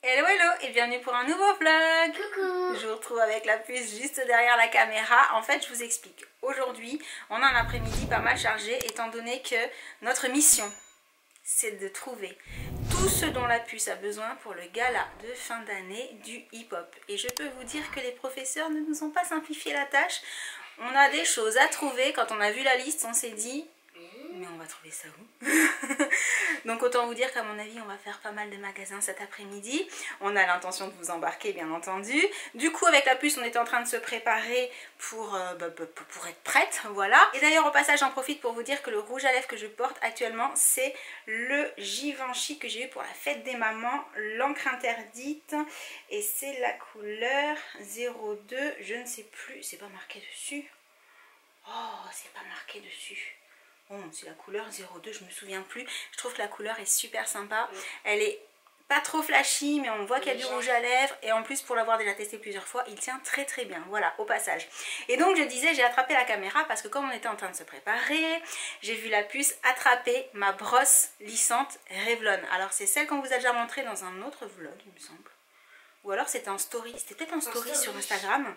Hello hello et bienvenue pour un nouveau vlog. Coucou. Je vous retrouve avec la puce juste derrière la caméra. En fait je vous explique, aujourd'hui on a un après-midi pas mal chargé étant donné que notre mission c'est de trouver tout ce dont la puce a besoin pour le gala de fin d'année du hip-hop. Et je peux vous dire que les professeurs ne nous ont pas simplifié la tâche. On a des choses à trouver. Quand on a vu la liste on s'est dit mais on va trouver ça où? Donc autant vous dire qu'à mon avis on va faire pas mal de magasins cet après-midi. On a l'intention de vous embarquer bien entendu. Du coup avec la puce on était en train de se préparer pour être prête, voilà. Et d'ailleurs au passage j'en profite pour vous dire que le rouge à lèvres que je porte actuellement c'est le Givenchy que j'ai eu pour la fête des mamans, l'encre interdite. Et c'est la couleur 02, je ne sais plus, c'est pas marqué dessus. Oh c'est pas marqué dessus. Bon, c'est la couleur 02, je me souviens plus. Je trouve que la couleur est super sympa. Elle est pas trop flashy, mais on voit qu'il y a du rouge à lèvres. Et en plus, pour l'avoir déjà testé plusieurs fois, il tient très très bien. Voilà, au passage. Et donc, je disais, j'ai attrapé la caméra parce que comme on était en train de se préparer, j'ai vu la puce attraper ma brosse lissante Revlon. Alors, c'est celle qu'on vous a déjà montrée dans un autre vlog, il me semble. Ou alors, c'était en story. C'était peut-être en story sur Instagram.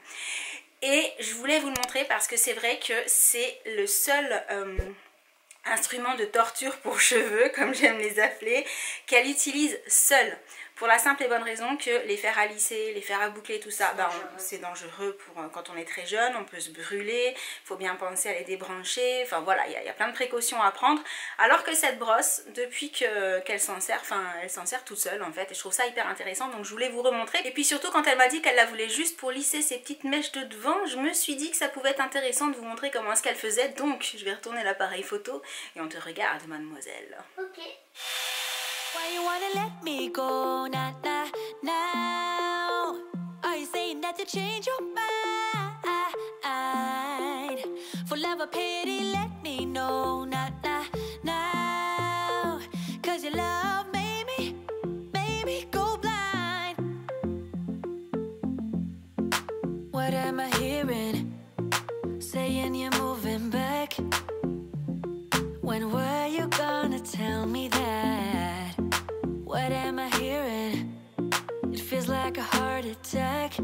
Et je voulais vous le montrer parce que c'est vrai que c'est le seul... instrument de torture pour cheveux, comme j'aime les appeler, qu'elle utilise seule. Pour la simple et bonne raison que les fers à lisser, les fers à boucler, tout ça, c'est dangereux pour quand on est très jeune, on peut se brûler, il faut bien penser à les débrancher, enfin voilà, il y a plein de précautions à prendre. Alors que cette brosse, depuis qu'elle s'en sert, elle s'en sert toute seule en fait, et je trouve ça hyper intéressant, donc je voulais vous remontrer. Et puis surtout quand elle m'a dit qu'elle la voulait juste pour lisser ses petites mèches de devant, je me suis dit que ça pouvait être intéressant de vous montrer comment est-ce qu'elle faisait, donc je vais retourner l'appareil photo et on te regarde mademoiselle. Ok. Why you wanna let me go now, now, now? Are you saying that to change your mind? For love or pity, let me know now, now, now. Cause your love made me go blind. What am I hearing? Saying you're moving back. When were you gonna tell me that? What am I hearing? It feels like a heart attack.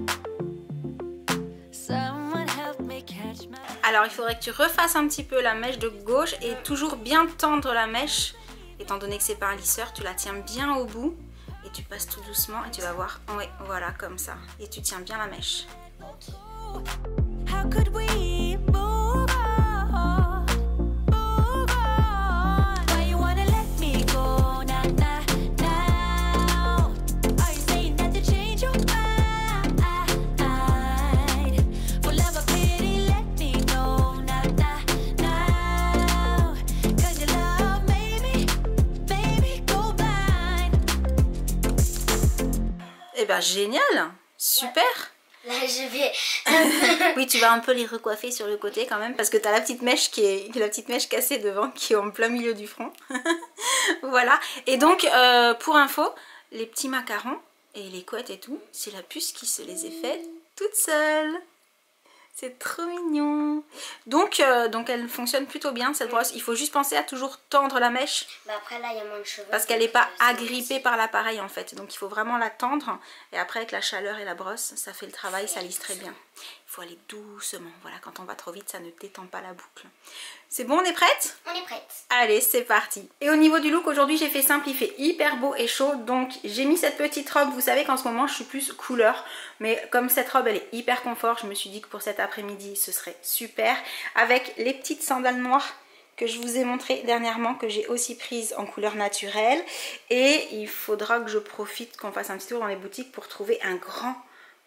Someone help me catch my... Alors il faudrait que tu refasses un petit peu la mèche de gauche et toujours bien tendre la mèche. Étant donné que c'est pas un lisseur, tu la tiens bien au bout et tu passes tout doucement et tu vas voir. Ouais, voilà comme ça. Et tu tiens bien la mèche. How could we move on? Move on. Why you wanna let me go now, now, now? Are you saying that to change your mind? For love or pity, let me know now, now, now. Cause your love made me go blind. Eh ben génial, super. Là, je vais... Oui, tu vas un peu les recoiffer sur le côté quand même parce que tu as la petite mèche la petite mèche cassée devant qui est en plein milieu du front. Voilà. Et donc, pour info, les petits macarons et les couettes et tout, c'est la puce qui se les est fait toute seule. C'est trop mignon. Donc elle fonctionne plutôt bien cette brosse. Il faut juste penser à toujours tendre la mèche. Bah après, là, il y a moins de cheveux. Parce qu'elle n'est pas agrippée par l'appareil en fait. Donc il faut vraiment la tendre. Et après avec la chaleur et la brosse, ça fait le travail, ça lisse très bien. Il faut aller doucement. Voilà, quand on va trop vite, ça ne détend pas la boucle. C'est bon, on est prête? On est prête. Allez, c'est parti. Et au niveau du look, aujourd'hui j'ai fait simple, il fait hyper beau et chaud. Donc j'ai mis cette petite robe. Vous savez qu'en ce moment je suis plus couleur. Mais comme cette robe elle est hyper confort, je me suis dit que pour cet après-midi ce serait super. Avec les petites sandales noires que je vous ai montré dernièrement, que j'ai aussi prise en couleur naturelle. Et il faudra que je profite, qu'on fasse un petit tour dans les boutiques pour trouver un grand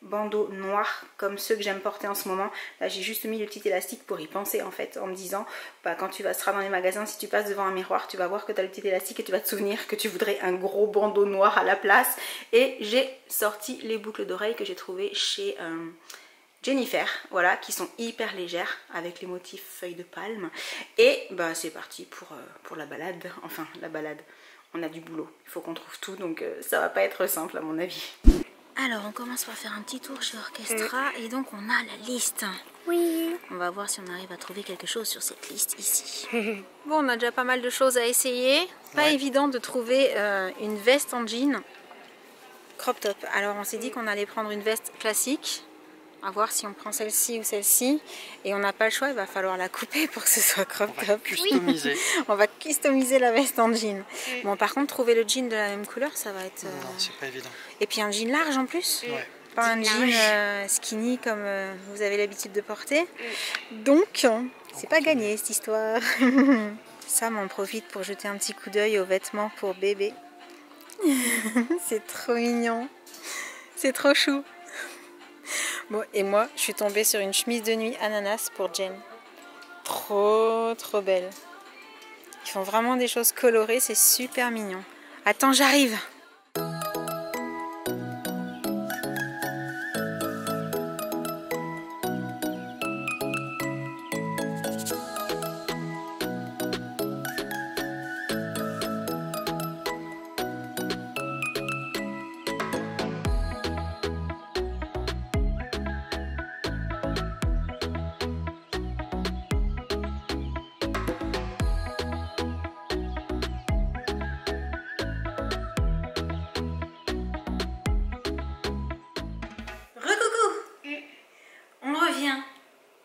bandeau noir comme ceux que j'aime porter en ce moment. Là j'ai juste mis le petit élastique pour y penser en fait, en me disant quand tu seras dans les magasins, si tu passes devant un miroir, tu vas voir que tu as le petit élastique et tu vas te souvenir que tu voudrais un gros bandeau noir à la place. Et j'ai sorti les boucles d'oreilles que j'ai trouvées chez Jennifer, voilà, qui sont hyper légères avec les motifs feuilles de palme. Et bah c'est parti pour la balade. Enfin la balade, on a du boulot, il faut qu'on trouve tout, donc ça va pas être simple à mon avis. Alors on commence par faire un petit tour chez Orchestra et donc on a la liste. Oui. On va voir si on arrive à trouver quelque chose sur cette liste ici. Bon, on a déjà pas mal de choses à essayer. Pas évident de trouver une veste en jean. crop top. Alors on s'est dit qu'on allait prendre une veste classique. À voir si on prend celle-ci ou celle-ci. Et on n'a pas le choix, il va falloir la couper pour que ce soit crop top. On va customiser. On va customiser la veste en jean. Bon, par contre, trouver le jean de la même couleur, ça va être... Non, c'est pas évident. Et puis un jean large en plus. Ouais. Pas un jean skinny comme vous avez l'habitude de porter. Donc, c'est pas gagné cette histoire. Sam en profite pour jeter un petit coup d'œil aux vêtements pour bébé. C'est trop mignon. C'est trop chou. Bon, et moi, je suis tombée sur une chemise de nuit ananas pour Jen. Trop belle. Ils font vraiment des choses colorées, c'est super mignon. Attends, j'arrive.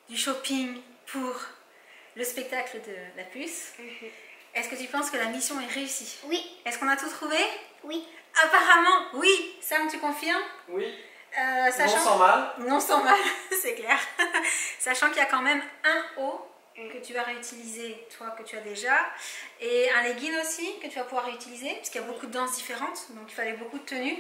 Du shopping pour le spectacle de la puce. Est-ce que tu penses que la mission est réussie? Oui. Est-ce qu'on a tout trouvé? Oui. Apparemment, oui. Sam, tu confirmes? Oui. Sachant... Non sans mal. Non sans mal, c'est clair. Sachant qu'il y a quand même un haut que tu vas réutiliser, toi, que tu as déjà, et un legging aussi que tu vas pouvoir réutiliser, parce qu'il y a beaucoup de danses différentes, donc il fallait beaucoup de tenues.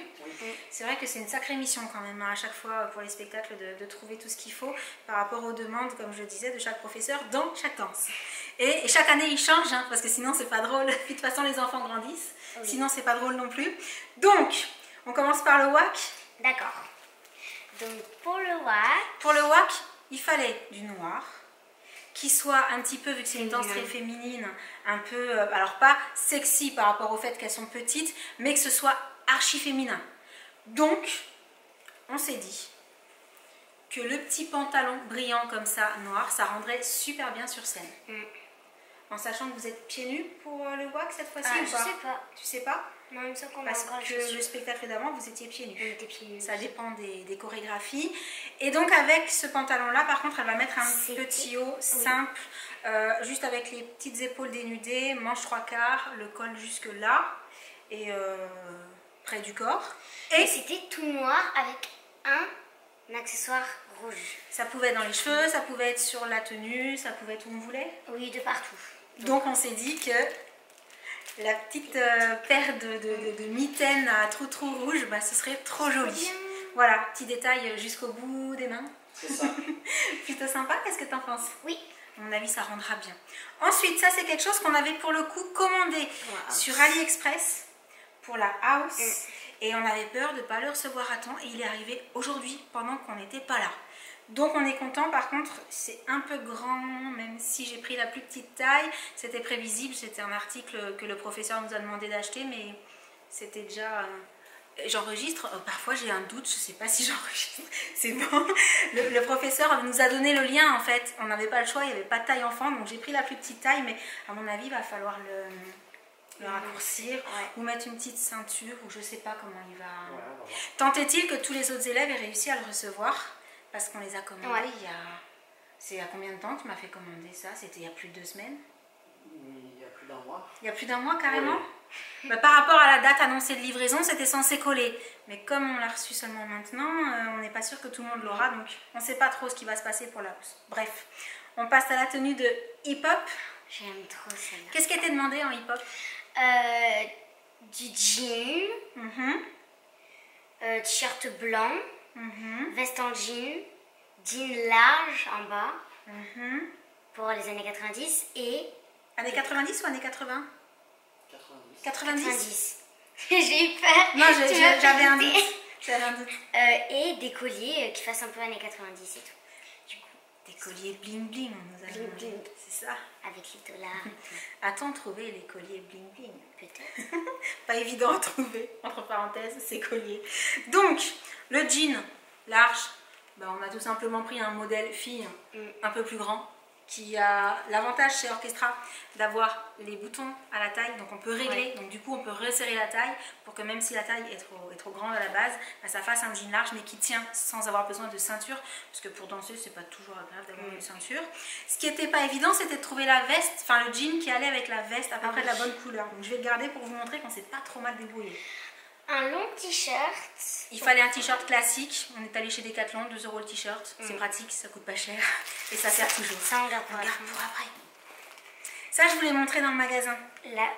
C'est vrai que c'est une sacrée mission quand même, hein, à chaque fois pour les spectacles, de trouver tout ce qu'il faut par rapport aux demandes, comme je le disais, de chaque professeur dans chaque danse. Et chaque année, il change, hein, parce que sinon, c'est pas drôle. Puis de toute façon, les enfants grandissent, sinon, c'est pas drôle non plus. Donc, on commence par le WAC. D'accord. Donc, pour le WAC... Pour le WAC, il fallait du noir, qui soit un petit peu, vu que c'est une danse très féminine, un peu, alors pas sexy par rapport au fait qu'elles sont petites, mais que ce soit archi féminin. Donc, on s'est dit que le petit pantalon brillant comme ça, noir, ça rendrait super bien sur scène. En sachant que vous êtes pieds nus pour le WAC cette fois-ci ou pas? Je sais pas. Tu sais pas? Non, il me semble qu'on Parce que le spectacle d'avant, vous étiez pieds nus. On était pieds nus. Ça dépend des chorégraphies. Et donc avec ce pantalon-là, par contre, elle va mettre un petit haut simple, juste avec les petites épaules dénudées, manche 3/4, le col jusque là, et près du corps. Et c'était tout noir avec un accessoire rouge. Ça pouvait être dans les cheveux, ça pouvait être sur la tenue, ça pouvait être où on voulait. Oui, de partout. Donc on s'est dit que la petite paire de mitaines à trou rouge, bah, ce serait trop joli. Voilà, petit détail jusqu'au bout des mains. C'est ça. Plutôt sympa, qu'est-ce que tu en penses? Oui. À mon avis, ça rendra bien. Ensuite, ça c'est quelque chose qu'on avait pour le coup commandé sur AliExpress pour la house. Et on avait peur de ne pas le recevoir à temps. Et il est arrivé aujourd'hui pendant qu'on n'était pas là. Donc on est content. Par contre, c'est un peu grand, même si j'ai pris la plus petite taille. C'était prévisible. C'était un article que le professeur nous a demandé d'acheter. Mais c'était déjà... J'enregistre, parfois j'ai un doute, je sais pas si j'enregistre, c'est bon. Le professeur nous a donné le lien en fait, on n'avait pas le choix, il n'y avait pas de taille enfant, donc j'ai pris la plus petite taille, mais à mon avis il va falloir le raccourcir ou mettre une petite ceinture, ou je sais pas comment il va... Tant est-il que tous les autres élèves aient réussi à le recevoir, parce qu'on les a commandés il y a... C'est il y a combien de temps que tu m'as fait commander ça? C'était il y a plus de 2 semaines? Il y a plus d'un mois. Il y a plus d'un mois carrément? Bah, par rapport à la date annoncée de livraison, c'était censé coller. Mais comme on l'a reçu seulement maintenant, on n'est pas sûr que tout le monde l'aura. Donc on ne sait pas trop ce qui va se passer pour la hausse. Bref, on passe à la tenue de hip-hop. J'aime trop celle-là. Qu'est-ce qui a été demandé en hip-hop? Du jean, t-shirt blanc, veste en jean, jean large en bas pour les années 90 et... Années 90 ou années 80? 90. J'ai eu peur. Non, j'avais un doute. J'avais un doute. Et des colliers qui fassent un peu années 90 et tout. Du coup, des colliers bling bling, on nous a Bling demandé. bling. C'est ça. Avec les dollars et tout. A-t-on trouvé les colliers bling bling? Peut-être. Pas évident à trouver, entre parenthèses, ces colliers. Donc, le jean large, bah, on a tout simplement pris un modèle fille un peu plus grand, qui a l'avantage chez Orchestra d'avoir les boutons à la taille, donc on peut régler, donc du coup on peut resserrer la taille pour que même si la taille est trop grande à la base, bah, ça fasse un jean large mais qui tient sans avoir besoin de ceinture, parce que pour danser c'est pas toujours agréable d'avoir une ceinture. Ce qui n'était pas évident, c'était de trouver la veste, enfin le jean qui allait avec la veste à peu près de la bonne couleur. Donc je vais le garder pour vous montrer qu'on s'est pas trop mal débrouillé. Un long t-shirt. Il fallait un t-shirt classique. On est allé chez Decathlon, 2 € le t-shirt. C'est pratique, ça coûte pas cher et ça sert toujours. Ça, on garde pour après. Ça, je vous l'ai montré dans le magasin. La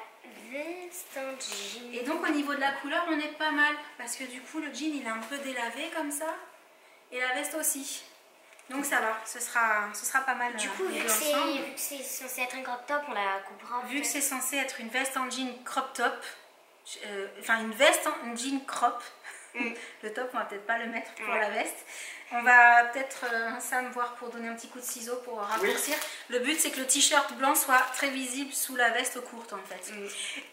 veste en jean. Et donc, au niveau de la couleur, on est pas mal. Parce que du coup, le jean, il est un peu délavé comme ça. Et la veste aussi. Donc, ça va. Ce sera pas mal. Du coup, vu que c'est censé être un crop top, on la coupera. Vu que c'est censé être une veste en jean crop top, enfin une veste en jean crop, le top on va peut-être pas le mettre pour la veste, on va peut-être Sam voir pour donner un petit coup de ciseau pour raccourcir. Le but c'est que le t-shirt blanc soit très visible sous la veste courte en fait.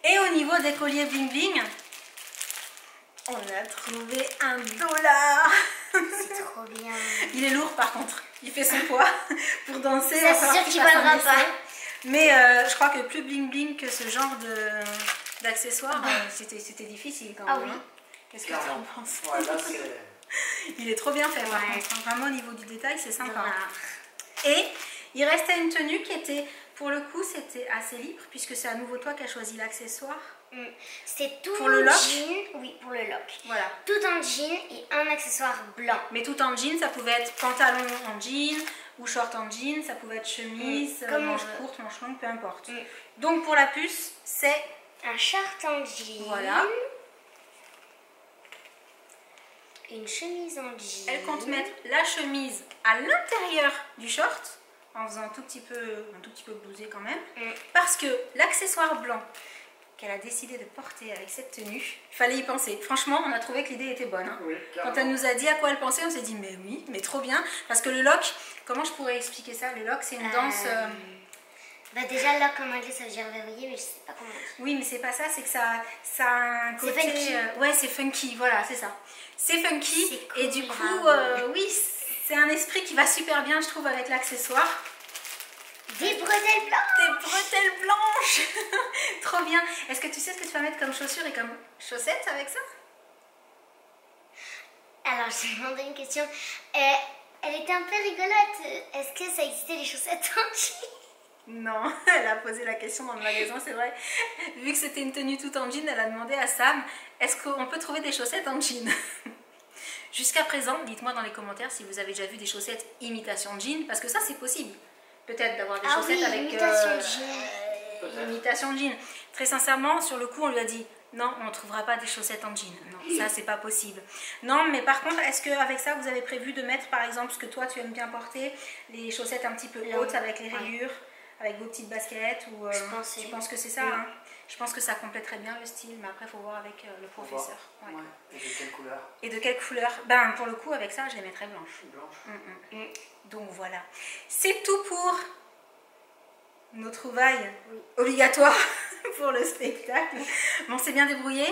Et au niveau des colliers bling bling, on a trouvé $1. C'est trop bien. Il est lourd par contre, il fait son poids pour danser. Ça c'est sûr qu'il valera pas. Mais je crois que plus bling bling que ce genre d'accessoires, c'était difficile quand même. Ah oui. Hein. Qu'est-ce que tu en penses? Ouais, là, il est trop bien fait par contre, hein. Vraiment au niveau du détail c'est sympa. Et il restait une tenue qui était, pour le coup c'était assez libre puisque c'est à nouveau toi qui as choisi l'accessoire. C'est tout pour le lock. Jean, oui, pour le lock. Voilà. Tout en jean et un accessoire blanc. Mais tout en jean, ça pouvait être pantalon en jean ou short en jean, ça pouvait être chemise, manche courte, manche longue, peu importe. Donc pour la puce, c'est un short en jean. Voilà. Une chemise en jean. Elle compte mettre la chemise à l'intérieur du short en faisant un tout petit peu blousé quand même, parce que l'accessoire blanc qu'elle a décidé de porter avec cette tenue, il fallait y penser. Franchement, on a trouvé que l'idée était bonne. Hein. Oui, quand elle nous a dit à quoi elle pensait, on s'est dit mais oui, mais trop bien, parce que le lock, comment je pourrais expliquer ça? Le lock, c'est une danse. Bah déjà le lock en anglais ça veut dire verrouillé, mais je sais pas comment. Oui, mais c'est pas ça, c'est que ça a un côté. Funky. Ouais, c'est funky, voilà, c'est ça. C'est funky Cool, et du coup, bravo. oui, c'est un esprit qui va super bien, je trouve, avec l'accessoire. Des bretelles blanches. Des bretelles blanches. Trop bien. Est-ce que tu sais ce que tu vas mettre comme chaussures et comme chaussettes avec ça? Alors, j'ai demandé une question. Elle était un peu rigolote. Est-ce que ça existait les chaussettes en jean? Non, elle a posé la question dans le magasin, c'est vrai. Vu que c'était une tenue toute en jean, elle a demandé à Sam, est-ce qu'on peut trouver des chaussettes en jean? Jusqu'à présent, dites-moi dans les commentaires si vous avez déjà vu des chaussettes imitation jean, parce que ça c'est possible. Peut-être d'avoir des chaussettes avec imitation jean. Très sincèrement, sur le coup, on lui a dit non, on ne trouvera pas des chaussettes en jean. Non, ça c'est pas possible. Non, mais par contre, est-ce qu'avec ça, vous avez prévu de mettre par exemple ce que toi tu aimes bien porter, les chaussettes un petit peu hautes avec les rayures, avec vos petites baskets ou tu penses que c'est ça hein? Je pense que ça compléterait bien le style, mais après il faut voir avec le professeur. Ouais. Et de quelle couleur? Et de quelle couleur? Ben pour le coup avec ça je les mettrais blanches. Blanche. Donc voilà. C'est tout pour nos trouvailles obligatoires pour le spectacle. Bon, on s'est bien débrouillé.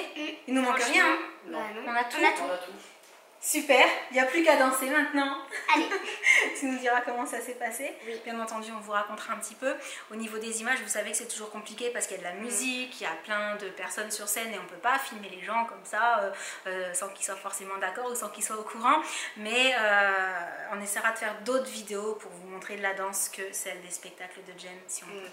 Il nous manque rien. Hein? Non. On a tout. On a tout. Super, il n'y a plus qu'à danser maintenant. Allez. Tu nous diras comment ça s'est passé. Oui. Bien entendu, on vous racontera un petit peu. Au niveau des images, vous savez que c'est toujours compliqué parce qu'il y a de la musique, il y a plein de personnes sur scène et on ne peut pas filmer les gens comme ça sans qu'ils soient forcément d'accord ou sans qu'ils soient au courant. Mais on essaiera de faire d'autres vidéos pour vous montrer de la danse que celle des spectacles de Jen si on peut.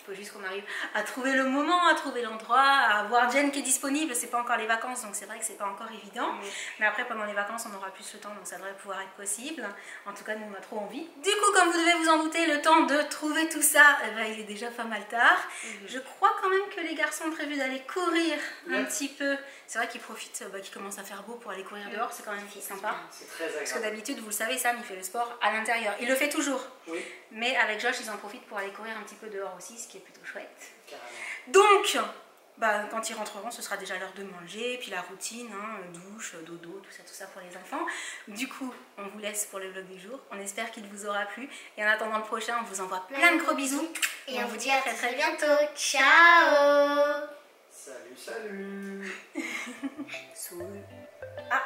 Il faut juste qu'on arrive à trouver le moment, à trouver l'endroit, à voir Jen qui est disponible. C'est pas encore les vacances, donc c'est vrai que c'est pas encore évident. Mais après, pendant les vacances, on aura plus le temps, donc ça devrait pouvoir être possible. En tout cas, nous, on a trop envie. Du coup, comme vous devez vous en douter, le temps de trouver tout ça, eh ben, il est déjà pas mal tard. Je crois quand même que les garçons ont prévu d'aller courir un petit peu. C'est vrai qu'ils profitent, qu'il commence à faire beau pour aller courir dehors, c'est quand même sympa. C'est très agréable. Parce que d'habitude, vous le savez, Sam, il fait le sport à l'intérieur. Il le fait toujours. Oui. Mais avec Josh, ils en profitent pour aller courir un petit peu dehors aussi, ce qui est plutôt chouette. Carrément. Donc, quand ils rentreront, ce sera déjà l'heure de manger, puis la routine, hein, douche, dodo, tout ça pour les enfants. Du coup, on vous laisse pour le vlog du jour. On espère qu'il vous aura plu. Et en attendant le prochain, on vous envoie plein de gros bisous. Et on vous dit à très bientôt. Ciao. Salut, salut. Ah